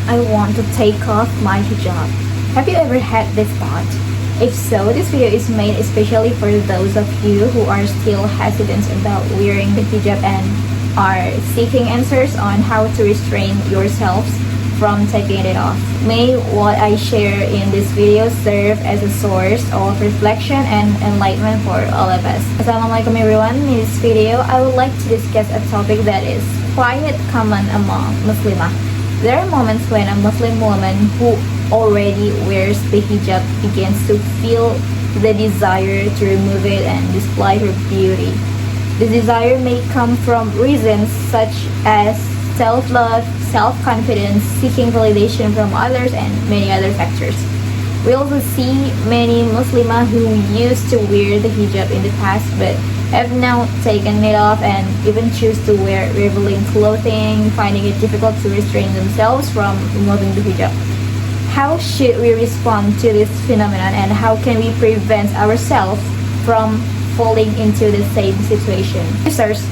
I want to take off my hijab. Have you ever had this thought? If so, this video is made especially for those of you who are still hesitant about wearing the hijab and are seeking answers on how to restrain yourselves from taking it off. May what I share in this video serve as a source of reflection and enlightenment for all of us. Assalamualaikum everyone. In this video, I would like to discuss a topic that is quite common among Muslimah. There are moments when a Muslim woman who already wears the hijab begins to feel the desire to remove it and display her beauty. This desire may come from reasons such as self-love, self-confidence, seeking validation from others, and many other factors. We also see many Muslimah who used to wear the hijab in the past but have now taken it off and even choose to wear revealing clothing, finding it difficult to restrain themselves from removing the hijab. How should we respond to this phenomenon, and how can we prevent ourselves from falling into the same situation? Sisters,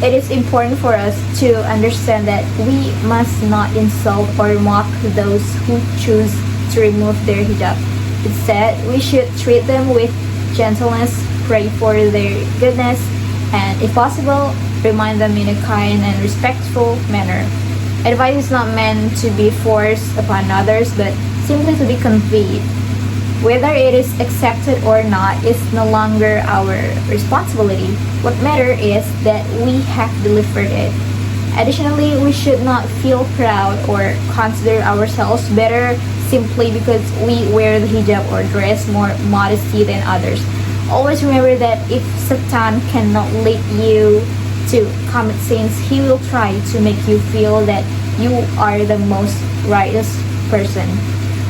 it is important for us to understand that we must not insult or mock those who choose to remove their hijab. Instead, we should treat them with gentleness, pray for their goodness, and if possible, remind them in a kind and respectful manner. Advice is not meant to be forced upon others, but simply to be conveyed. Whether it is accepted or not is no longer our responsibility. What matters is that we have delivered it. Additionally, we should not feel proud or consider ourselves better simply because we wear the hijab or dress more modesty than others. Always remember that if Satan cannot lead you to commit sins, he will try to make you feel that you are the most righteous person.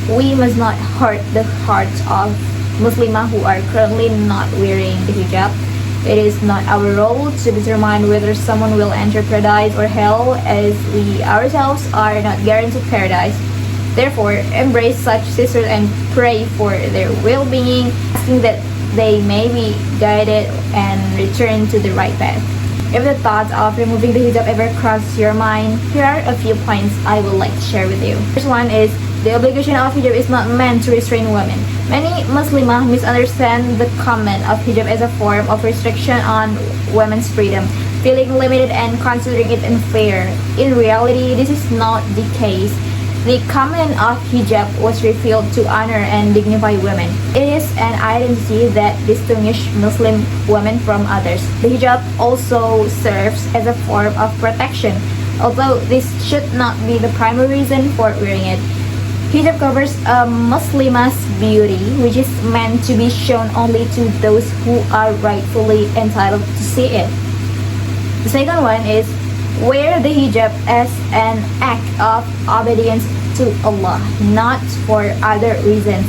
We must not hurt the hearts of Muslimah who are currently not wearing the hijab. It is not our role to determine whether someone will enter paradise or hell, as we ourselves are not guaranteed paradise. Therefore, embrace such sisters and pray for their well-being, asking that they may be guided and return to the right path. If the thought of removing the hijab ever crosses your mind, here are a few points I would like to share with you. First one is, the obligation of hijab is not meant to restrain women. Many Muslimah misunderstand the comment of hijab as a form of restriction on women's freedom, feeling limited and considering it unfair. In reality, this is not the case. The comment of hijab was revealed to honor and dignify women. It is an identity that distinguishes Muslim women from others. The hijab also serves as a form of protection, although this should not be the primary reason for wearing it. Hijab covers a Muslimah's beauty, which is meant to be shown only to those who are rightfully entitled to see it. The second one is, wear the hijab as an act of obedience to Allah, not for other reasons.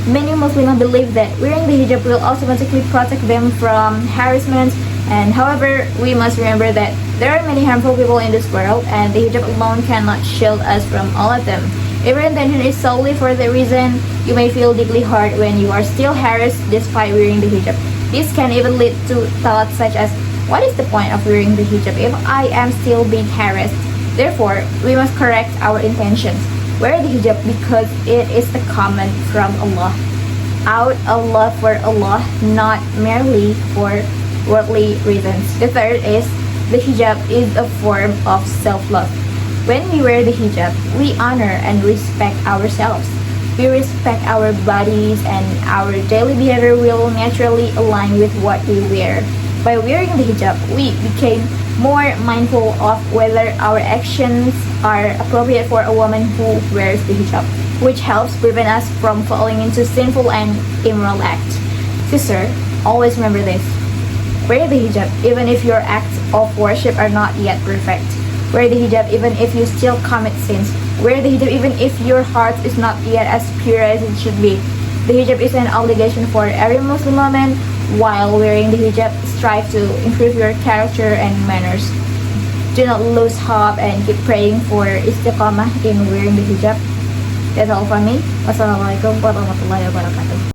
Many Muslims believe that wearing the hijab will automatically protect them from harassment, and however, we must remember that there are many harmful people in this world, and the hijab alone cannot shield us from all of them. If your intention is solely for the reason, you may feel deeply hurt when you are still harassed despite wearing the hijab. This can even lead to thoughts such as, what is the point of wearing the hijab if I am still being harassed? Therefore, we must correct our intentions. Wear the hijab because it is the command from Allah, out of love for Allah, not merely for worldly reasons. The third is, the hijab is a form of self-love. When we wear the hijab, we honor and respect ourselves. We respect our bodies, and our daily behavior will naturally align with what we wear. By wearing the hijab, we became more mindful of whether our actions are appropriate for a woman who wears the hijab, which helps prevent us from falling into sinful and immoral acts. Sister, always remember this. Wear the hijab even if your acts of worship are not yet perfect. Wear the hijab even if you still commit sins. Wear the hijab even if your heart is not yet as pure as it should be. The hijab is an obligation for every Muslim woman. While wearing the hijab, strive to improve your character and manners. Do not lose hope and keep praying for istiqamah in wearing the hijab. That's all from me. Wassalamualaikum warahmatullahi wabarakatuh.